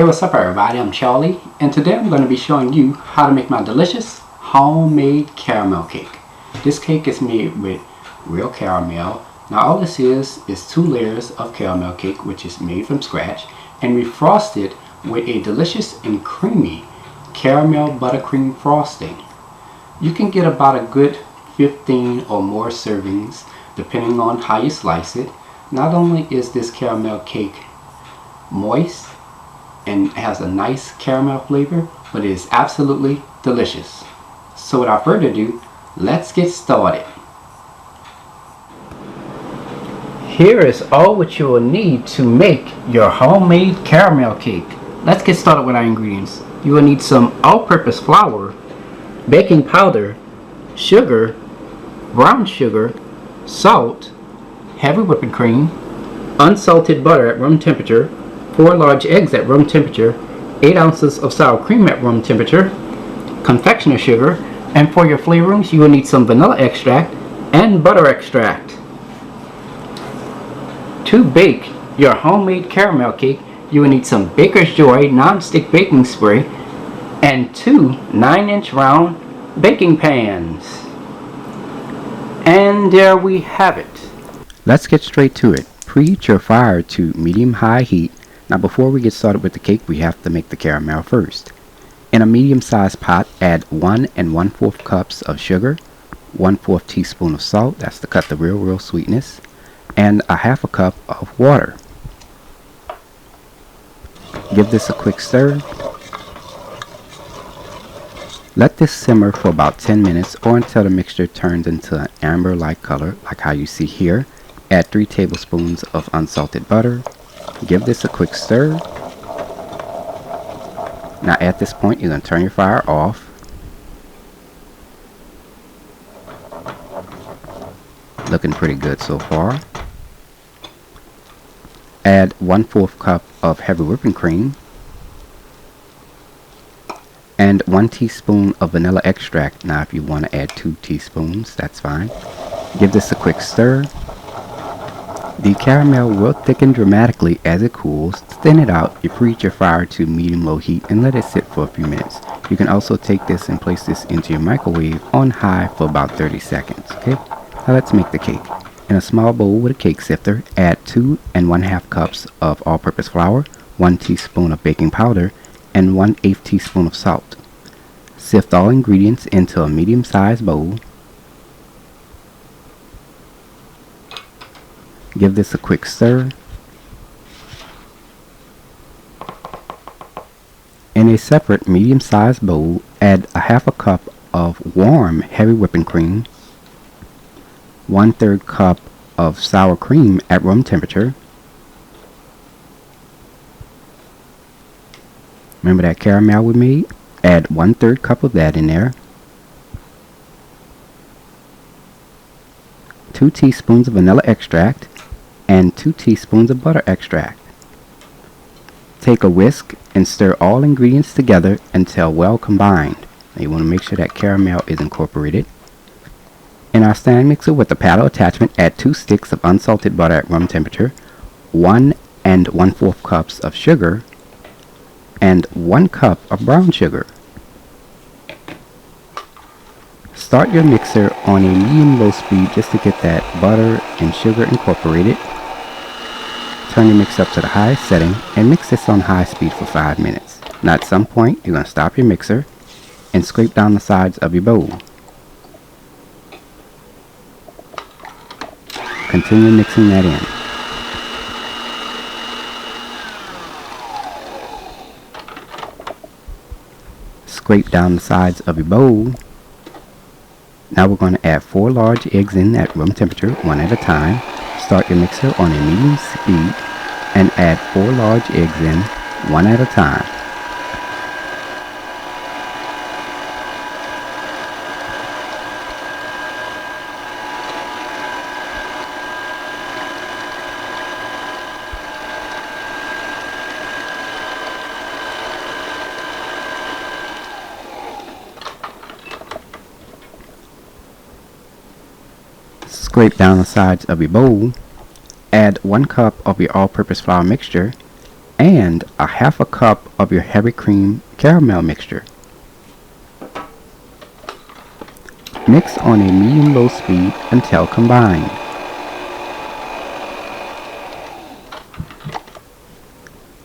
Hey, what's up everybody, I'm Charlie, and today I'm going to be showing you how to make my delicious homemade caramel cake. This cake is made with real caramel. Now all this is 2 layers of caramel cake, which is made from scratch, and we frost it with a delicious and creamy caramel buttercream frosting. You can get about a good 15 or more servings depending on how you slice it. Not only is this caramel cake moist and has a nice caramel flavor, but it is absolutely delicious. So without further ado, let's get started. Here is all what you will need to make your homemade caramel cake. Let's get started with our ingredients. You will need some all-purpose flour, baking powder, sugar, brown sugar, salt, heavy whipping cream, unsalted butter at room temperature, 4 large eggs at room temperature, 8 ounces of sour cream at room temperature, confectioner sugar, and for your flavorings you will need some vanilla extract and butter extract. To bake your homemade caramel cake, you will need some Baker's Joy non-stick baking spray and 2 9-inch round baking pans. And there we have it. Let's get straight to it. Preheat your fire to medium-high heat. Now before we get started with the cake, we have to make the caramel first. In a medium-sized pot, add 1 1/4 cups of sugar, 1/4 teaspoon of salt, that's to cut the real sweetness, and a 1/2 cup of water. Give this a quick stir. Let this simmer for about 10 minutes or until the mixture turns into an amber-like color, like how you see here. Add 3 tablespoons of unsalted butter. Give this a quick stir. Now at this point you're going to turn your fire off. Looking pretty good so far. Add 1/4 cup of heavy whipping cream and 1 teaspoon of vanilla extract. Now if you want to add 2 teaspoons, that's fine. Give this a quick stir. The caramel will thicken dramatically as it cools. To thin it out, you preheat your fire to medium-low heat and let it sit for a few minutes. You can also take this and place this into your microwave on high for about 30 seconds. Okay, now let's make the cake. In a small bowl with a cake sifter, add 2 1/2 cups of all-purpose flour, 1 teaspoon of baking powder, and 1/8 teaspoon of salt. Sift all ingredients into a medium-sized bowl. Give this a quick stir. In a separate medium-sized bowl, add a 1/2 cup of warm heavy whipping cream, 1/3 cup of sour cream at room temperature. Remember that caramel we made? Add 1/3 cup of that in there. 2 teaspoons of vanilla extract and 2 teaspoons of butter extract. Take a whisk and stir all ingredients together until well combined. Now you want to make sure that caramel is incorporated. In our stand mixer with the paddle attachment, add 2 sticks of unsalted butter at room temperature, 1 1/4 cups of sugar, and 1 cup of brown sugar. Start your mixer on a medium-low speed just to get that butter and sugar incorporated. Turn your mix up to the highest setting and mix this on high speed for 5 minutes. Now at some point you're going to stop your mixer and scrape down the sides of your bowl. Continue mixing that in. Scrape down the sides of your bowl. Now we're going to add 4 large eggs in at room temperature, 1 at a time. Start your mixer on a medium speed and add 4 large eggs in, 1 at a time. Scrape down the sides of your bowl. Add 1 cup of your all-purpose flour mixture and a half a cup of your heavy cream caramel mixture. Mix on a medium-low speed until combined.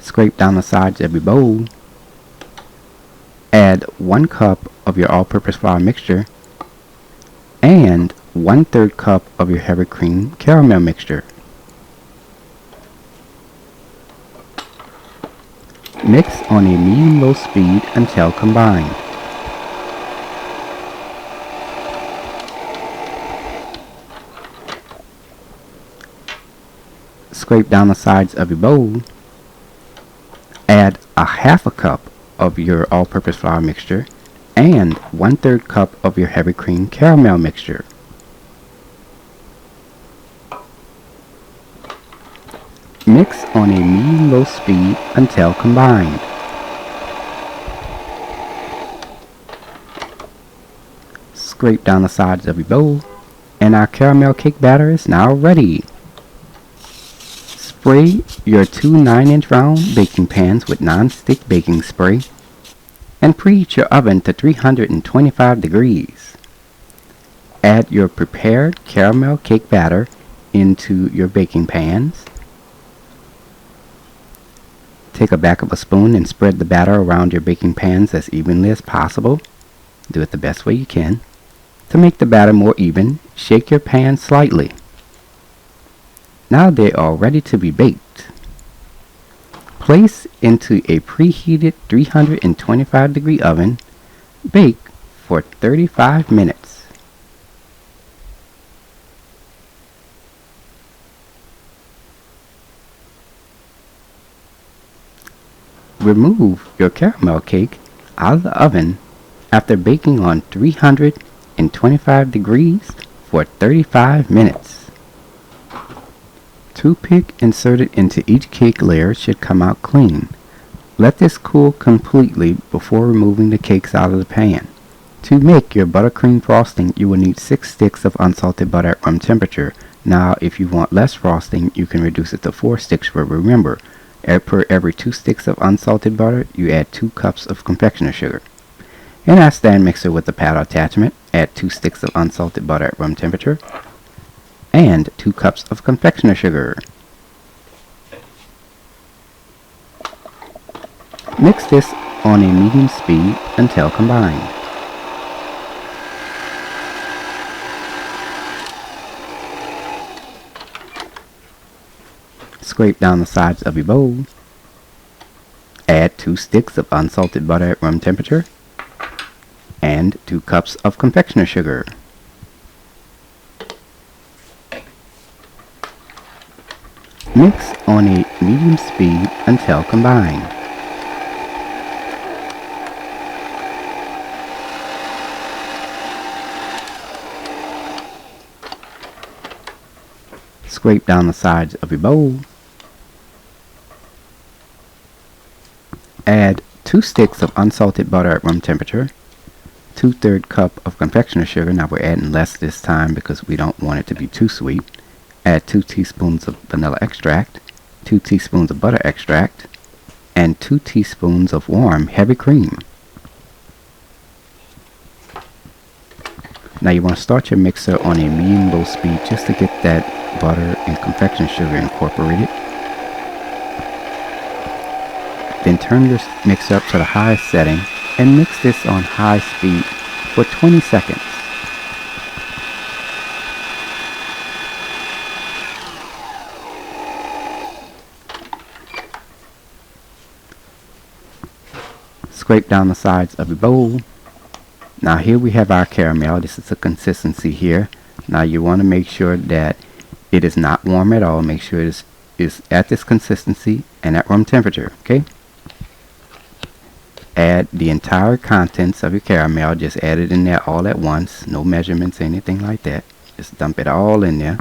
Scrape down the sides of your bowl. Add 1 cup of your all-purpose flour mixture and 1/3 cup of your heavy cream caramel mixture. Mix on a medium-low speed until combined. Scrape down the sides of your bowl. Add a half a cup of your all-purpose flour mixture and 1/3 cup of your heavy cream caramel mixture. Mix on a medium-low speed until combined. Scrape down the sides of your bowl, and our caramel cake batter is now ready. Spray your 2 9-inch round baking pans with non-stick baking spray and preheat your oven to 325 degrees. Add your prepared caramel cake batter into your baking pans. Take a back of a spoon and spread the batter around your baking pans as evenly as possible. Do it the best way you can. To make the batter more even, shake your pans slightly. Now they are ready to be baked. Place into a preheated 325 degree oven. Bake for 35 minutes. Remove your caramel cake out of the oven after baking on 325 degrees for 35 minutes. Toothpick inserted into each cake layer should come out clean. Let this cool completely before removing the cakes out of the pan. To make your buttercream frosting, you will need 6 sticks of unsalted butter at room temperature. Now, if you want less frosting, you can reduce it to 4 sticks, but remember, per every 2 sticks of unsalted butter, you add 2 cups of confectioner's sugar. In our stand mixer with the paddle attachment, add 2 sticks of unsalted butter at room temperature and 2 cups of confectioner's sugar. Mix this on a medium speed until combined. Scrape down the sides of your bowl. Add 2 sticks of unsalted butter at room temperature and 2 cups of confectioner's sugar. Mix on a medium speed until combined. Scrape down the sides of your bowl. Add 2 sticks of unsalted butter at room temperature, 2/3 cup of confectioner's sugar. Now we're adding less this time because we don't want it to be too sweet. Add 2 teaspoons of vanilla extract, 2 teaspoons of butter extract, and 2 teaspoons of warm heavy cream. Now you want to start your mixer on a medium-low speed just to get that butter and confectioner's sugar incorporated. Then turn your mixer up to the highest setting and mix this on high speed for 20 seconds. Scrape down the sides of your bowl. Now here we have our caramel. This is the consistency here. Now you want to make sure that it is not warm at all. Make sure it is at this consistency and at room temperature. Okay. Add the entire contents of your caramel. Just add it in there all at once. No measurements, anything like that. Just dump it all in there.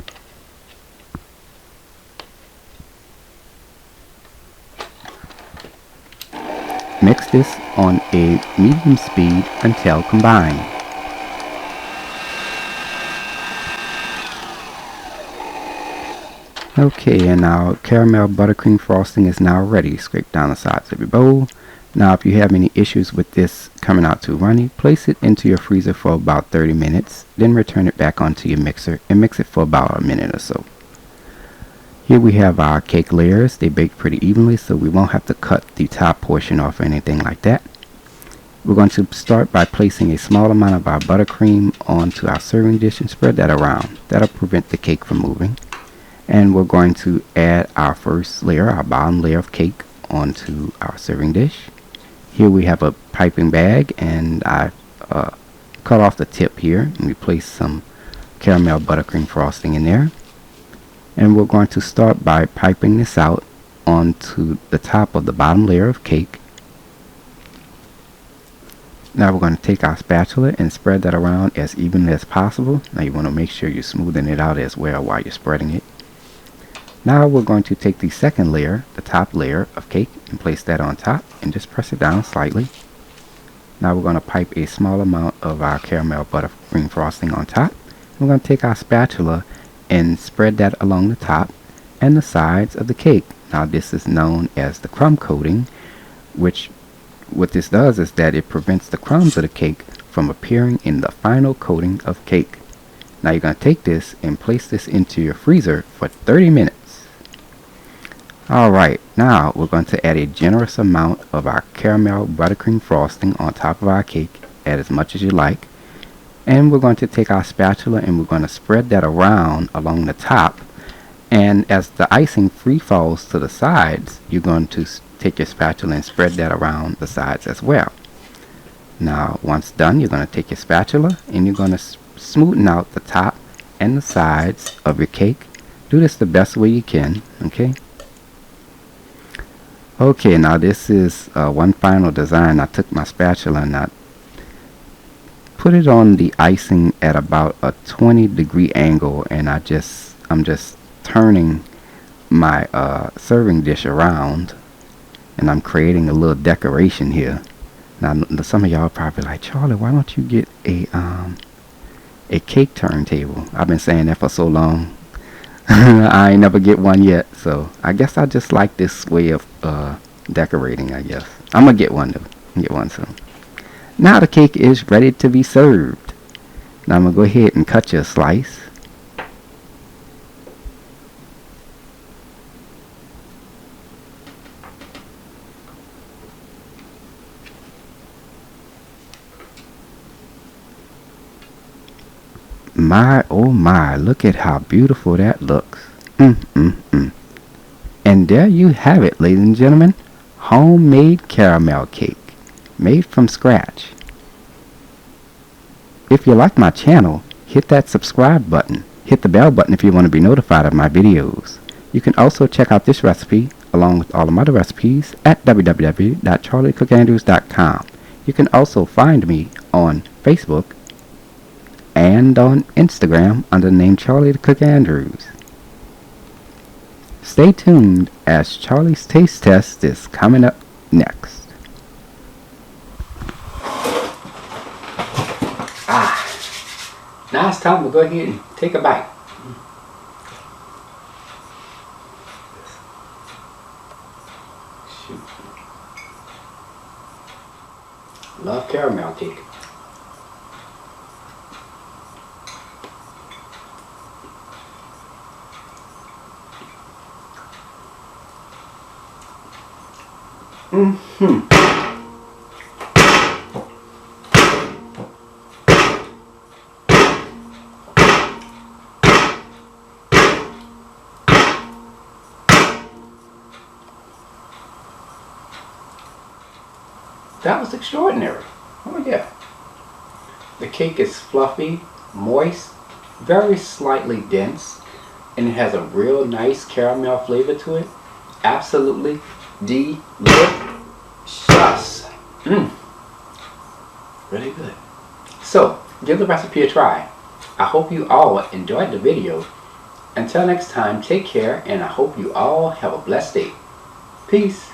Mix this on a medium speed until combined. Okay, and our caramel buttercream frosting is now ready. Scrape down the sides of your bowl. Now if you have any issues with this coming out too runny, place it into your freezer for about 30 minutes, then return it back onto your mixer and mix it for about a minute or so. Here we have our cake layers. They bake pretty evenly, so we won't have to cut the top portion off or anything like that. We're going to start by placing a small amount of our buttercream onto our serving dish and spread that around. That'll prevent the cake from moving. And we're going to add our first layer, our bottom layer of cake, onto our serving dish. Here we have a piping bag, and I cut off the tip here, and we place some caramel buttercream frosting in there. And we're going to start by piping this out onto the top of the bottom layer of cake. Now we're going to take our spatula and spread that around as evenly as possible. Now you want to make sure you're smoothing it out as well while you're spreading it. Now we're going to take the second layer, the top layer of cake, and place that on top and just press it down slightly. Now we're going to pipe a small amount of our caramel buttercream frosting on top. We're going to take our spatula and spread that along the top and the sides of the cake. Now this is known as the crumb coating, which what this does is that it prevents the crumbs of the cake from appearing in the final coating of cake. Now you're going to take this and place this into your freezer for 30 minutes. Alright, now we're going to add a generous amount of our caramel buttercream frosting on top of our cake. Add as much as you like. And we're going to take our spatula and we're going to spread that around along the top. And as the icing free falls to the sides, you're going to take your spatula and spread that around the sides as well. Now once done, you're going to take your spatula and you're going to smoothen out the top and the sides of your cake. Do this the best way you can, okay? Okay, now this is one final design. I took my spatula and I put it on the icing at about a 20-degree angle, and I'm just turning my serving dish around, and I'm creating a little decoration here. Now some of y'all are probably like, Charlie, why don't you get a cake turntable? I've been saying that for so long. I ain't never get one yet, so I guess I just like this way of decorating. I guess I'm gonna get one though. Get one soon. Now the cake is ready to be served. Now I'm gonna go ahead and cut you a slice. My oh my, look at how beautiful that looks. And there you have it, ladies and gentlemen. Homemade caramel cake, made from scratch. If you like my channel, hit that subscribe button. Hit the bell button if you want to be notified of my videos. You can also check out this recipe along with all of my other recipes at www.charliethecookandrews.com. You can also find me on Facebook and on Instagram under the name Charlie the Cook Andrews. Stay tuned as Charlie's Taste Test is coming up next. Now it's time to go ahead and take a bite. Shoot. Love caramel cake. That was extraordinary. Oh yeah. The cake is fluffy, moist, very slightly dense, and it has a real nice caramel flavor to it. Absolutely delicious. Really good. So, give the recipe a try. I hope you all enjoyed the video. Until next time, take care, and I hope you all have a blessed day. Peace.